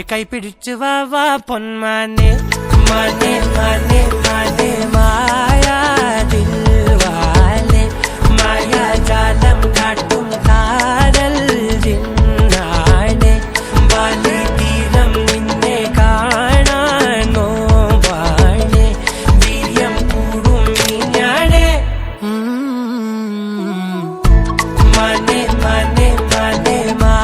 കൈ പിടിച്ചു വാ പൊന്മാനെ മാനെ മാനെ മാനെ മായാ ദിൽവാലെ മായാ ജാലം കാട്ടും കാതൽ ജിന്നാനെ ബാലി തീരം നിന്നെ കാണാൻ നോവാനെ വീര്യം കൂടും മിഞ്ഞാനെ മാനെ മാനെ മാനെ മാ